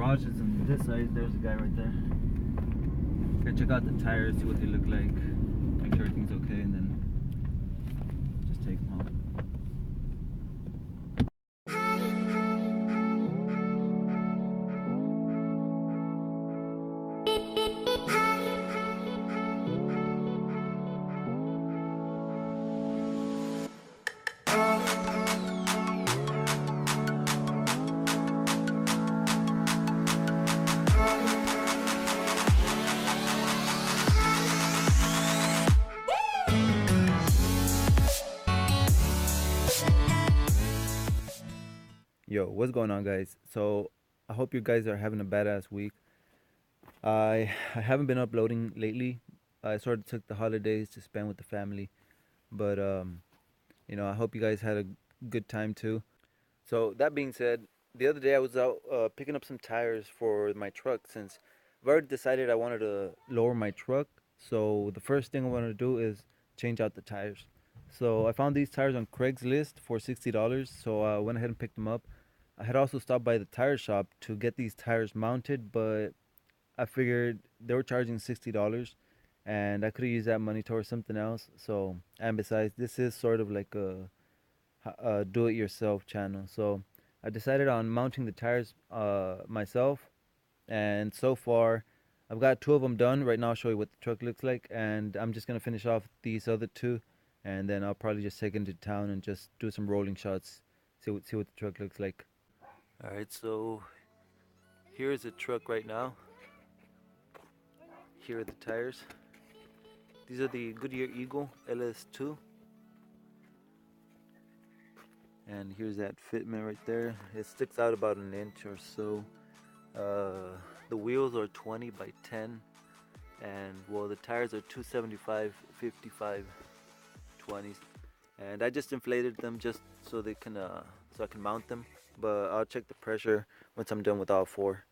garage is on this side. There's a guy right there. Gonna check out the tires, see what they look like, make sure everything's okay, and then just take them home. Yo, what's going on, guys? So I hope you guys are having a badass week. I haven't been uploading lately. I sort of took the holidays to spend with the family, but I hope you guys had a good time too. So that being said, the other day I was out picking up some tires for my truck since I've already decided I wanted to lower my truck. So the first thing I wanted to do is change out the tires. So I found these tires on Craigslist for $60. So I went ahead and picked them up. I had also stopped by the tire shop to get these tires mounted, but I figured they were charging $60 and I could have used that money towards something else. So, and besides, this is sort of like a do-it-yourself channel. So I decided on mounting the tires myself, and so far I've got two of them done. Right now I'll show you what the truck looks like, and I'm just gonna finish off these other two, and then I'll probably just take it into town and just do some rolling shots, see what the truck looks like. Alright, so here is the truck right now. Here are the tires. These are the Goodyear Eagle LS2. And here's that fitment right there. It sticks out about an inch or so. The wheels are 20 by 10. And well, the tires are 275 55 20s. And I just inflated them just so they can so I can mount them. But I'll check the pressure once I'm done with all four.